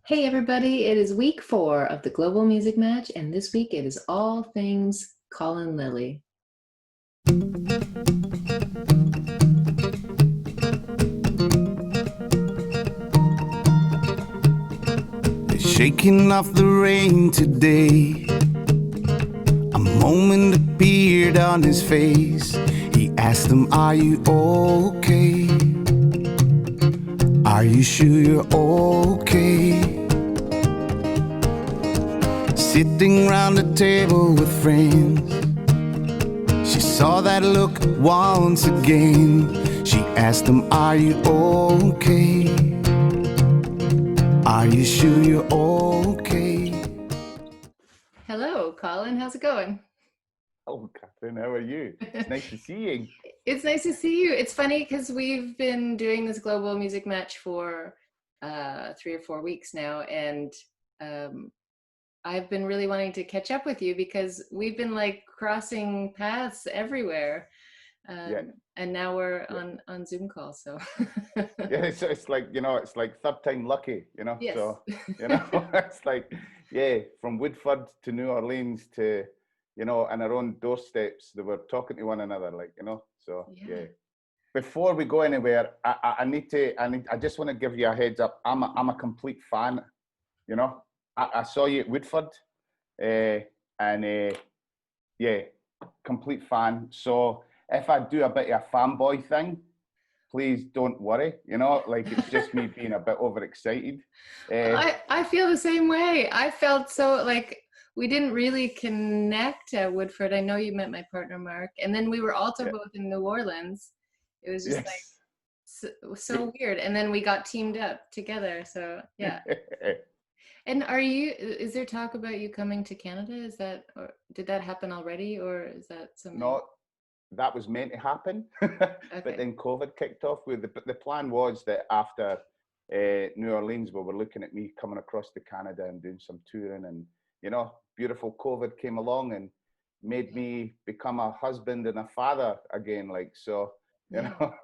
Hey everybody, it is week 4 of the Global Music Match, and this week it is all things Colin Lillie. Shaking off the rain today, a moment appeared on his face. He asked him, "Are you okay? Are you sure you're okay?" Sitting round the table with friends, she saw that look once again. She asked him, "Are you okay? Are you sure you're okay?" Hello, Colin. How's it going? Oh, Catherine, how are you? It's nice to see you. It's nice to see you. It's funny because we've been doing this Global Music Match for 3 or 4 weeks now, and I've been really wanting to catch up with you because we've been like crossing paths everywhere. Yeah, And now we're yeah, on Zoom call, so yeah. It's like it's like third time lucky, yes. So it's like from Woodford to New Orleans to on our own doorsteps, they were talking to one another, like So Yeah. yeah. Before we go anywhere, I just want to give you a heads up. I'm a complete fan. I saw you at Woodford, uh, and yeah, complete fan. So if I do a bit of a fanboy thing, please don't worry. Like it's just me being a bit overexcited. Uh, I feel the same way. I felt so like we didn't really connect at Woodford. I know you met my partner Mark, and then we were also yeah, both in New Orleans. It was just like yes. so weird. And then we got teamed up together. So yeah. And is there talk about you coming to Canada? Is that, or did that happen already, or is that something? No, that was meant to happen, but Okay. then COVID kicked off. With the plan was that after New Orleans, we were looking at me coming across to Canada and doing some touring, and beautiful COVID came along and made me become a husband and a father again. Like so, you Yeah. know.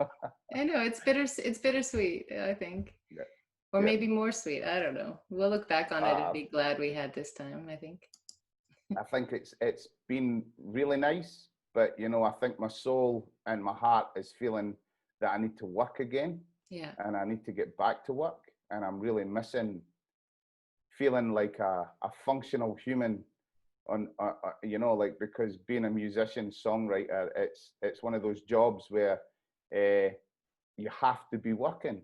I know it's bittersweet, I think. Yeah, Or yeah. maybe more sweet. I don't know. We'll look back on it and Uh, be glad we had this time, I think. I think it's been really nice, but I think my soul and my heart is feeling that I need to work again, Yeah. and I need to get back to work, and I'm really missing feeling like a functional human on like, because being a musician songwriter, it's one of those jobs where uh, you have to be working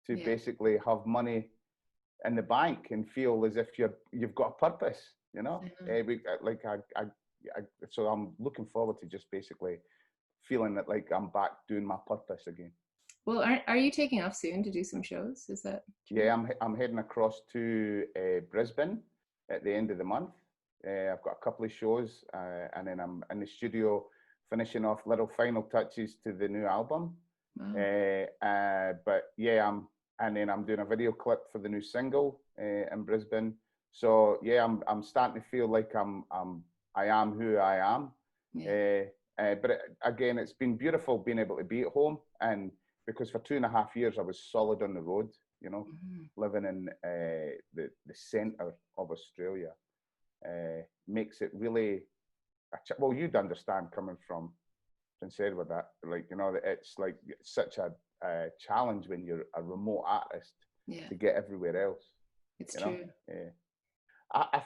to Yeah. basically have money in the bank and feel as if you've got a purpose. Mhm. Like so I'm looking forward to just basically feeling that like I'm back doing my purpose again. Well, are you taking off soon to do some shows? Is that true? Yeah, I'm heading across to Brisbane at the end of the month. I've got a couple of shows, and then I'm in the studio finishing off little final touches to the new album. Wow. But yeah, and then I'm doing a video clip for the new single in Brisbane. So yeah, I'm starting to feel like I am who I am. Yeah. But again, it's been beautiful being able to be at home, and because for 2.5 years I was solid on the road, Mhm. living in the centre of Australia, makes it really well. You'd understand coming from Prince Edward, that like that it's like such a challenge when you're a remote artist Yeah. to get everywhere else. It's You know, true. uh,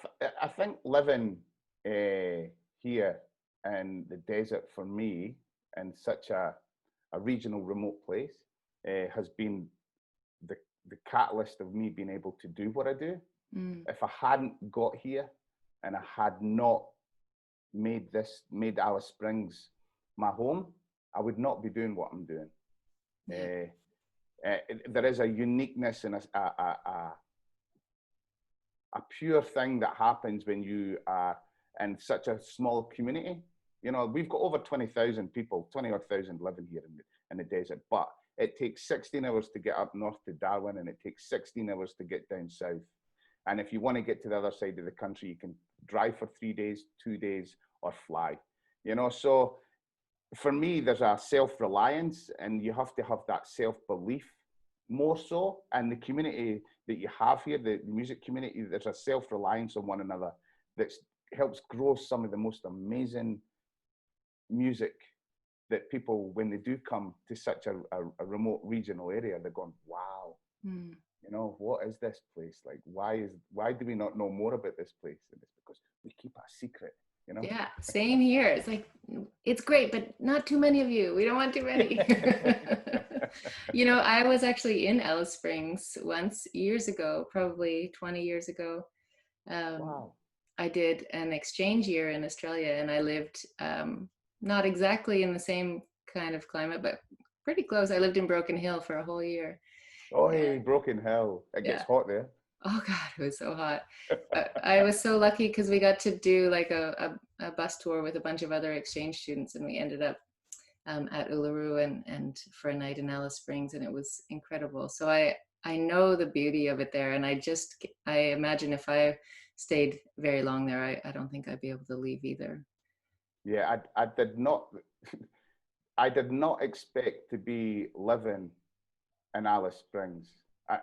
I think living here in the desert for me, in such a regional remote place, has been the the catalyst of me being able to do what I do. Mm. If I hadn't got here and I had not made Alice Springs my home, I would not be doing what I'm doing. Yeah. Uh, there is a uniqueness and a pure thing that happens when you are in such a small community. We've got over 20,000 people, 20 odd thousand living here in the desert, but it takes 16 hours to get up north to Darwin, and it takes 16 hours to get down south. And if you want to get to the other side of the country, you can drive for 3 days, 2 days, or fly. So for me, there's a self-reliance, and you have to have that self-belief more so. And the community that you have here, the music community. There's a self-reliance on one another that helps grow some of the most amazing music that people, when they do come to such a remote regional area, they're going, wow, you know, what is this place? Like, why do we not know more about this place? And it's because we keep it a secret, you know? Yeah, same here. It's like, it's great, but not too many of you. We don't want too many. You know, I was actually in Alice Springs once, years ago, probably 20 years ago. Wow. I did an exchange year in Australia, and I lived not exactly in the same kind of climate, but pretty close. I lived in Broken Hill for a whole year. Oh, hey, And Broken Hill. It gets yeah. hot there. Oh God, it was so hot. But I was so lucky because we got to do like a bus tour with a bunch of other exchange students, and we ended up at Uluru and for a night in Alice Springs, and it was incredible. So I know the beauty of it there, and I imagine if I stayed very long there, I don't think I'd be able to leave either. Yeah, I did not I did not expect to be living in Alice Springs.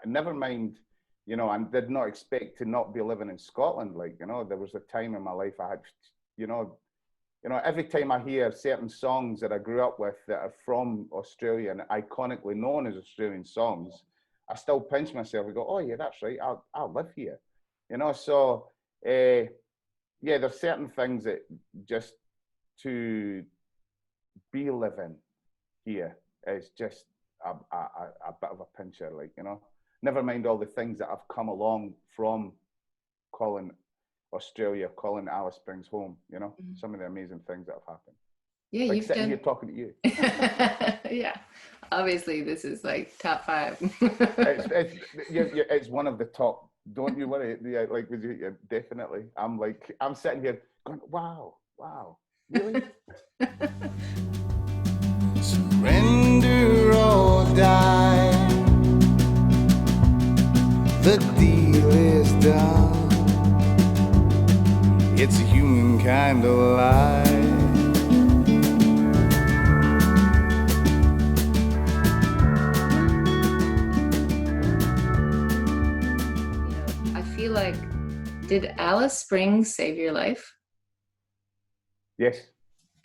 Never mind, you know, I did not expect to not be living in Scotland. Like, you know, there was a time in my life I had, you know, every time I hear certain songs that I grew up with that are from Australia and iconically known as Australian songs, I still pinch myself and go, oh yeah, that's right, I'll live here. You know, so yeah, there's certain things that just to be living here is just a bit of a pincher, like, you know. Never mind all the things that have come along from calling Australia, calling Alice Springs home, you know, some of the amazing things that have happened. Yeah, Like you've sitting done. here talking to you. Yeah, obviously this is like top 5. It's one of the top. Don't you worry. Yeah, like yeah, definitely. I'm sitting here going, wow, really? Surrender or die. The deal is done. It's a human kind of lie. I feel like, did Alice Springs save your life? Yes,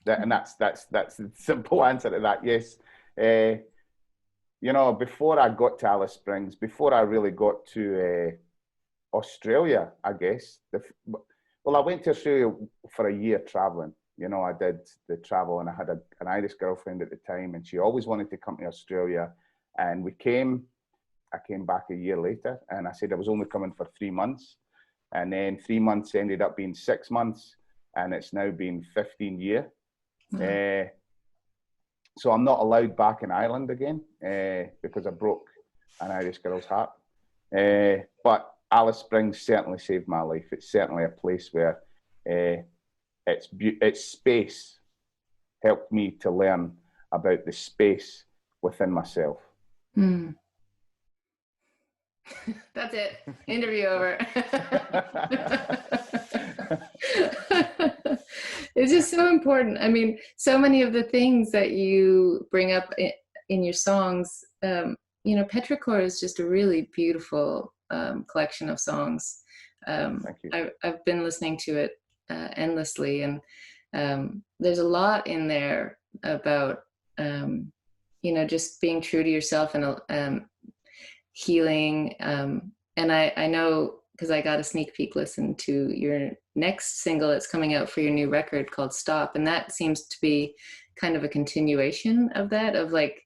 and that's the simple answer to that. Yes, you know, before I got to Alice Springs, before I really got to Australia, I guess. Well, I went to Australia for a year traveling. You know, I did the travel, and I had an Irish girlfriend at the time, and she always wanted to come to Australia. And we came. I came back a year later, and I said I was only coming for 3 months, and then 3 months ended up being 6 months, and it's now been 15 years. So I'm not allowed back in Ireland again because I broke an Irish girl's heart. But Alice Springs certainly saved my life. It's certainly a place where its space helped me to learn about the space within myself. That's it. Interview over. It's just so important. I mean, so many of the things that you bring up in your songs, you know, Petrichor is just a really beautiful collection of songs. Thank you. I've been listening to it endlessly, and there's a lot in there about, you know, just being true to yourself and healing. And I know, because I got a sneak peek listen to your next single that's coming out for your new record called Stop, and that seems to be kind of a continuation of that, of like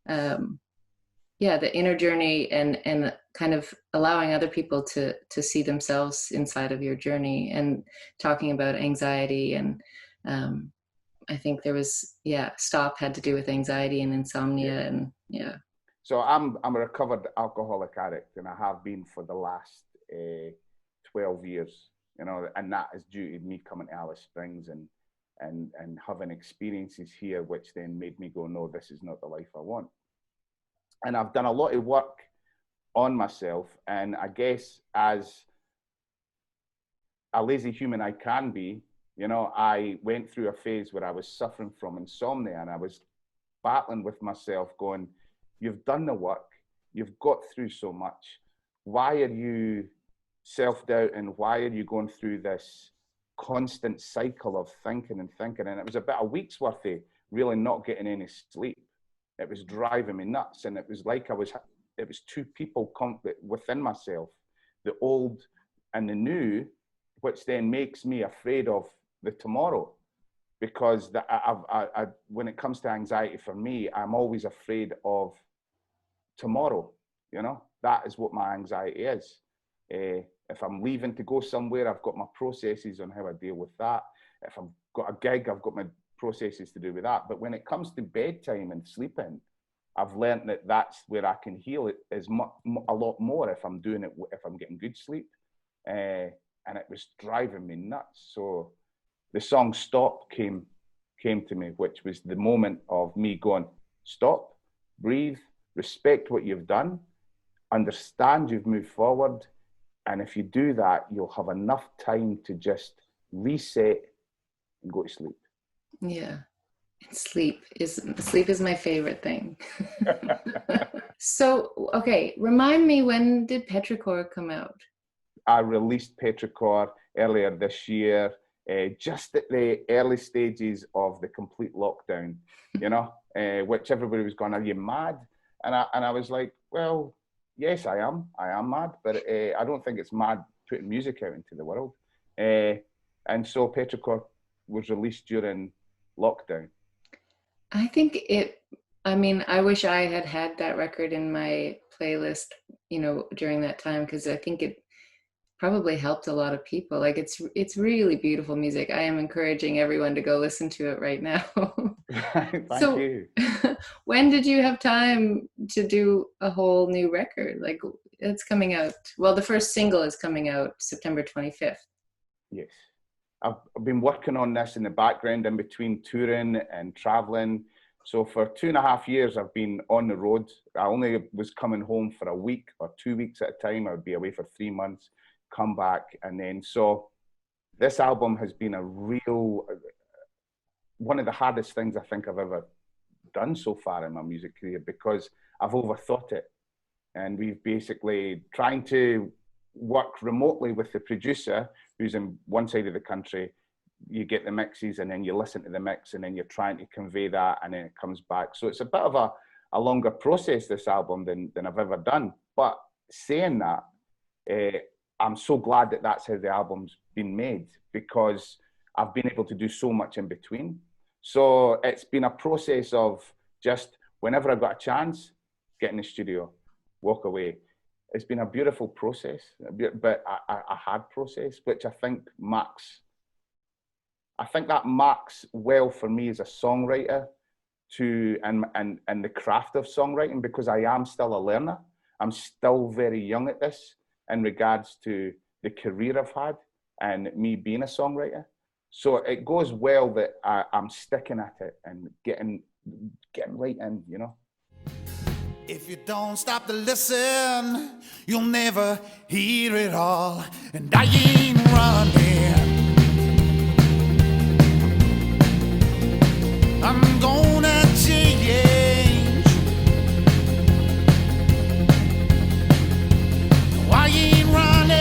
yeah, the inner journey and kind of allowing other people to see themselves inside of your journey, and talking about anxiety. And I think there was, yeah, Stop had to do with anxiety and insomnia. And yeah. So I'm a recovered alcoholic addict, and I have been for the last 12 years, you know, and that is due to me coming to Alice Springs and having experiences here, which then made me go, no, this is not the life I want. And I've done a lot of work on myself, and I guess as a lazy human I can be, you know, I went through a phase where I was suffering from insomnia, and I was battling with myself going, you've done the work, you've got through so much, why are you self-doubt, and why are you going through this constant cycle of thinking and thinking? And it was about a week's worth of really not getting any sleep. It was driving me nuts, and it was like it was two people within myself, the old and the new, which then makes me afraid of the tomorrow. Because when it comes to anxiety for me, I'm always afraid of tomorrow. You know, that is what my anxiety is. If I'm leaving to go somewhere, I've got my processes on how I deal with that. If I've got a gig, I've got my processes to do with that. But when it comes to bedtime and sleeping, I've learned that that's where I can heal it a lot more if I'm doing it, if I'm getting good sleep. And it was driving me nuts. So the song Stop came to me, which was the moment of me going, stop, breathe, respect what you've done, understand you've moved forward. And if you do that, you'll have enough time to just reset and go to sleep. Yeah. Sleep is my favorite thing. So, okay, remind me, when did Petrichor come out? I released Petrichor earlier this year, just at the early stages of the complete lockdown, you know, which everybody was going, are you mad? And I was like, well, yes, I am mad, but I don't think it's mad putting music out into the world. And so Petrichor was released during lockdown. I think I mean, I wish I had that record in my playlist, during that time, because I think it probably helped a lot of people. Like, it's really beautiful music. I am encouraging everyone to go listen to it right now. Thank you. When did you have time to do a whole new record? Like, it's coming out, well, the first single is coming out September 25th. Yes. I've been working on this in the background in between touring and traveling. So for 2.5 years, I've been on the road. I only was coming home for a week or 2 weeks at a time. I would be away for 3 months, come back. And then, so this album has been one of the hardest things I think I've ever done so far in my music career, because I've overthought it. And we've basically trying to work remotely with the producer who's in one side of the country. You get the mixes, and then you listen to the mix, and then you're trying to convey that, and then it comes back. So it's a bit of a longer process, this album, than I've ever done. But saying that, I'm so glad that that's how the album's been made, because I've been able to do so much in between. So it's been a process of just whenever I've got a chance, get in the studio, walk away. It's been a beautiful process, but a hard process, which I think that marks well for me as a songwriter and the craft of songwriting, because I am still a learner. I'm still very young at this in regards to the career I've had and me being a songwriter. So it goes well that I'm sticking at it and getting right in, you know. If you don't stop to listen, you'll never hear it all. And I ain't running. I'm gonna change. No, I ain't running.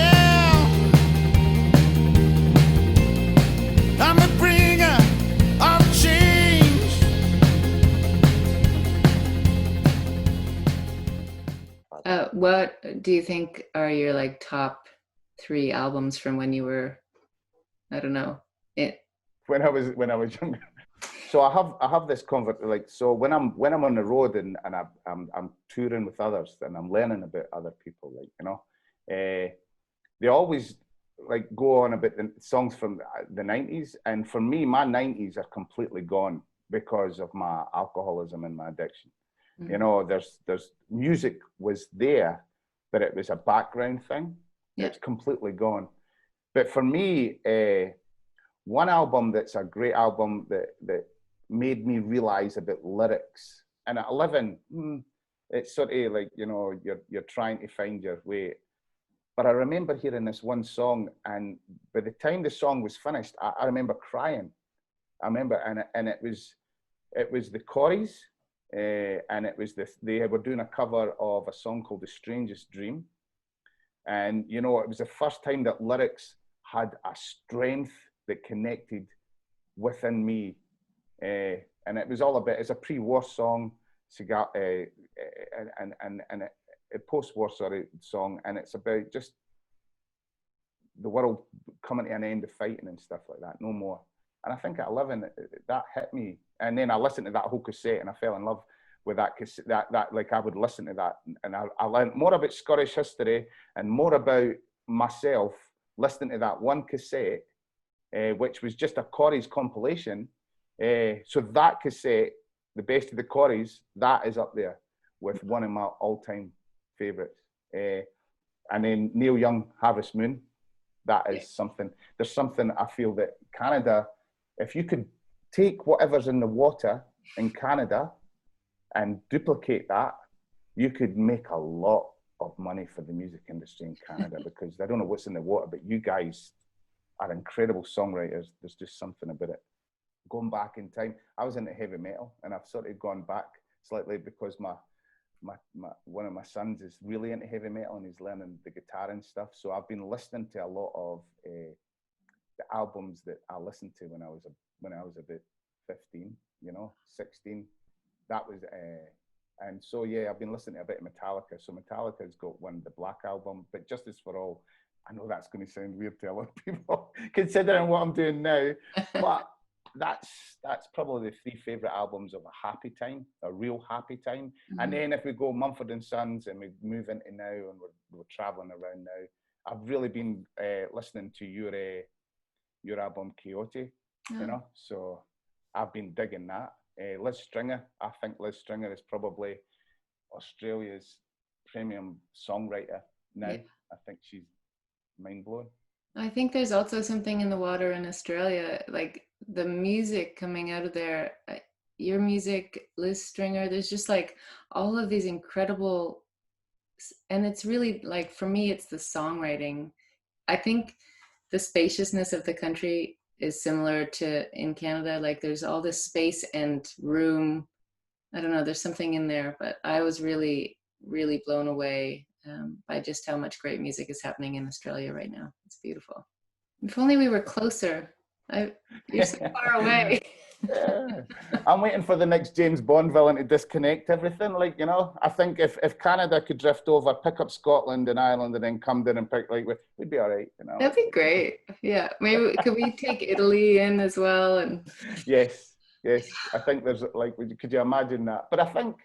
I'm a bringer of change. What do you think are your like top 3 albums from when you were, I don't know, when I was younger? So I have this like, so when I'm on the road and I'm touring with others and I'm learning about other people, like, you know, they always like go on about the songs from the 90s, and for me, my 90s are completely gone because of my alcoholism and my addiction. Mm-hmm. You know, there's music was there, but it was a background thing. Yeah. It's completely gone. But for me, one album that's a great album that made me realize about lyrics. And at 11, it's sort of like, you know, you're trying to find your way. But I remember hearing this one song, and by the time the song was finished, I remember crying. I remember, and it was the Corries, and it was they were doing a cover of a song called "The Strangest Dream," And, you know, it was the first time that lyrics had a strength that connected within me. And it was all about, it's a pre-war song, and a post-war, song. And it's about just the world coming to an end of fighting and stuff like that, no more. And I think at 11, that hit me. And then I listened to that whole cassette and I fell in love with that cassette, that like I would listen to that. And I learned more about Scottish history and more about myself listening to that one cassette, which was just a Corries compilation. So that cassette, the best of the Corries, that is up there with one of my all-time favourites. And then Neil Young, Harvest Moon, that is something. There's something I feel that Canada, if you could take whatever's in the water in Canada and duplicate that, you could make a lot of money for the music industry in Canada because I don't know what's in the water, but you guys are incredible songwriters. There's just something about it. Going back in time, I was into heavy metal and I've sort of gone back slightly because one of my sons is really into heavy metal and he's learning the guitar and stuff. So I've been listening to a lot of the albums that I listened to when I was about 15, 16. That was and so yeah, I've been listening to a bit of Metallica. So Metallica's got the Black Album, but Justice for All, I know that's going to sound weird to a lot of people considering what I'm doing now, but that's probably the 3 favorite albums of a happy time, a real happy time. Mm-hmm. And then if we go Mumford and Sons and we move into now and we're traveling around now, I've really been listening to your album Coyote, so I've been digging that. Liz Stringer, I think Liz Stringer is probably Australia's premium songwriter now. Yeah. I think she's mind-blowing. I think there's also something in the water in Australia, like the music coming out of there, your music, Liz Stringer, there's just like all of these incredible, and it's really like, for me, it's the songwriting. I think the spaciousness of the country is similar to in Canada. Like there's all this space and room. I don't know, there's something in there, but I was really, really blown away by just how much great music is happening in Australia right now. It's beautiful. If only we were closer. You're so far away. Yeah. I'm waiting for the next James Bond villain to disconnect everything. Like, I think if Canada could drift over, pick up Scotland and Ireland and then come down and pick, we'd be all right. That'd be great. Yeah. Maybe could we take Italy in as well? And Yes. I think there's could you imagine that? But I think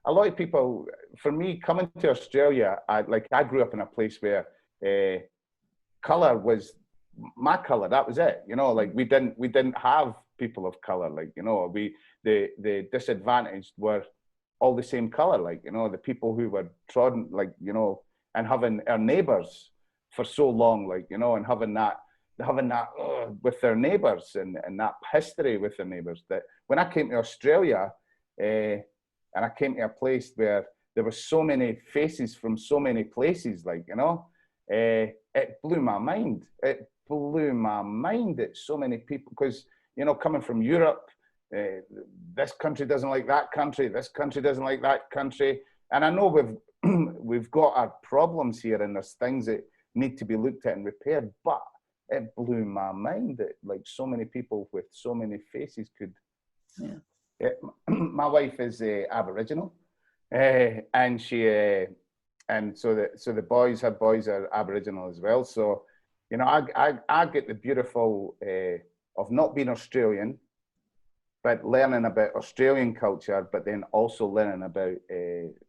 a lot of people, for me, coming to Australia, I grew up in a place where colour was my colour. That was it. We didn't have people of colour. The disadvantaged were all the same colour. The people who were trodden, and having our neighbours for so long, and having that with their neighbours and that history with their neighbours. That when I came to Australia, and I came to a place where there were so many faces from so many places, it blew my mind. It blew my mind that so many people, because, coming from Europe, this country doesn't like that country, this country doesn't like that country. And I know we've got our problems here and there's things that need to be looked at and repaired, but it blew my mind that so many people with so many faces could. Yeah. My wife is Aboriginal, and she and so the boys are Aboriginal as well. So I get the beautiful of not being Australian, but learning about Australian culture, but then also learning about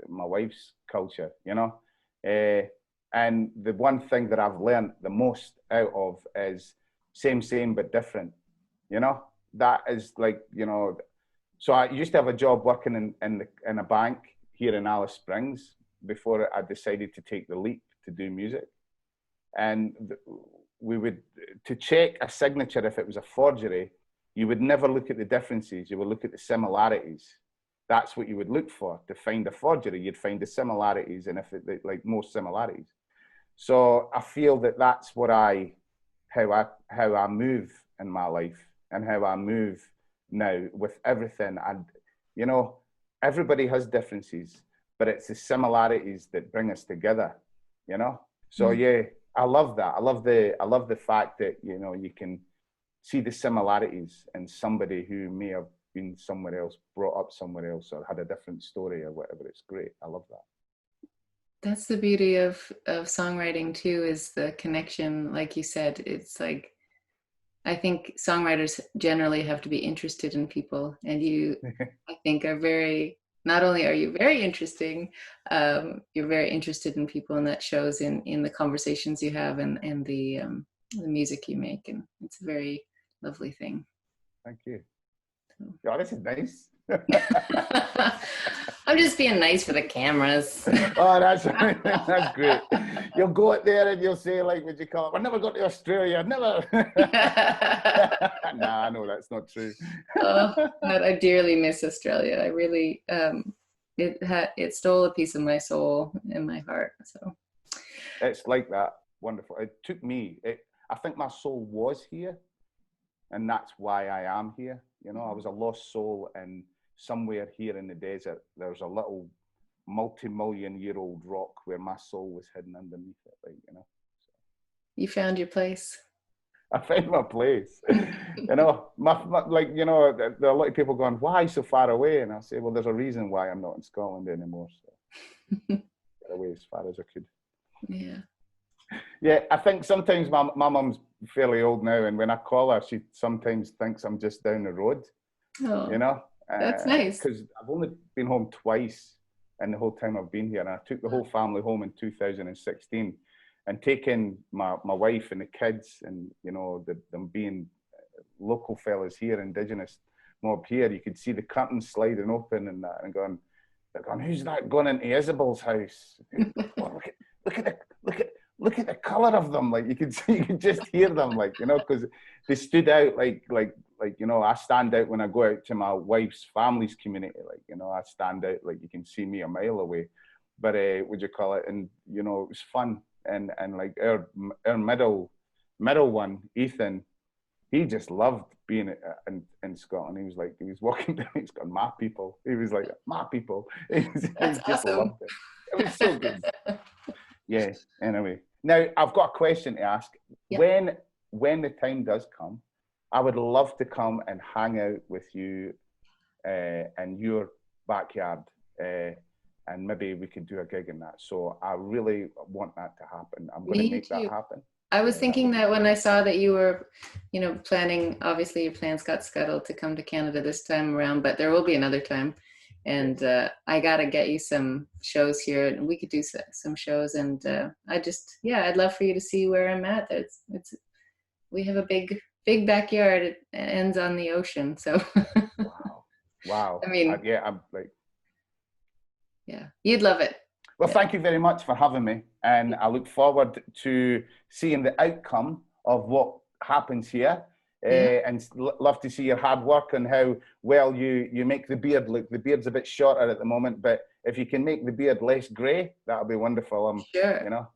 my wife's culture. And the one thing that I've learned the most out of is same but different. That is So I used to have a job working in a bank here in Alice Springs before I decided to take the leap to do music. And we would, to check a signature if it was a forgery, you would never look at the differences, you would look at the similarities. That's what you would look for to find a forgery. You'd find the similarities, and if it more similarities. So I feel that that's what how I move in my life and how I move now with everything. And everybody has differences, but it's the similarities that bring us together, you know? So yeah, I love that. I love the fact that, you know, you can see the similarities in somebody who may have been somewhere else, brought up somewhere else, or had a different story or whatever. It's great. I love that. That's the beauty of songwriting too, is the connection. Like you said, it's like, I think songwriters generally have to be interested in people, and you, I think, are very, not only are you very interesting, you're very interested in people, and that shows in the conversations you have and the music you make, and it's a very lovely thing. Thank you. Yeah, this is nice. I'm just being nice for the cameras. Oh, that's great. You'll go out there and you'll say, like, what you call it? I've never gone to Australia. Never. Nah, I know that's not true. Oh, but I dearly miss Australia. I really, it stole a piece of my soul and my heart. So it's like that. Wonderful. It took me. I think my soul was here, and that's why I am here. You know, I was a lost soul, and somewhere here in the desert, there's a little multi-million-year-old rock where my soul was hidden underneath it, like, you know. So, you found your place. I found my place. You know, like, you know, there are a lot of people going, why so far away? And I say, well, there's a reason why I'm not in Scotland anymore. So get away as far as I could. Yeah. Yeah, I think sometimes my mum's fairly old now, and when I call her, she sometimes thinks I'm just down the road. Oh, you know? That's nice. Because I've only been home twice in the whole time I've been here. And I took the whole family home in 2016, and taking my wife and the kids, and, you know, them being local fellas here, Indigenous mob here, you could see the curtains sliding open and that, and they're going, who's that going into Isabel's house? Oh, look at the colour of them. Like, you could just hear them, like, you know, because they stood out like, you know, I stand out when I go out to my wife's family's community. Like, you know, I stand out, like, you can see me a mile away. But what do you call it? And, you know, it was fun. And like our middle one, Ethan, he just loved being in Scotland. He was walking down, he's got my people. He was like, my people. He just awesome. Loved it. It was so good. Yeah, anyway. Now, I've got a question to ask. Yeah. When the time does come, I would love to come and hang out with you in your backyard, and maybe we could do a gig in that. So I really want that to happen. I'm going to make that happen. I was thinking that when I saw that you were, you know, planning, obviously your plans got scuttled to come to Canada this time around, but there will be another time. And I got to get you some shows here, and we could do some shows. And I'd love for you to see where I'm at. We have a big backyard. It ends on the ocean. So. Wow. I mean, I'm like. Yeah, you'd love it. Well, thank you very much for having me. And I look forward to seeing the outcome of what happens here. And love to see your hard work and how well you make the beard look. The beard's a bit shorter at the moment, but if you can make the beard less grey, that'll be wonderful. Sure. You know,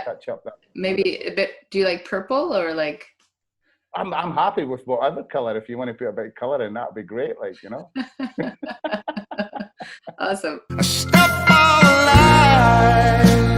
touch up that. Maybe a bit. Do you like purple or like? I'm happy with whatever colour. If you want to put a bit of colour in, that'd be great. Like, you know. Awesome. Step alive.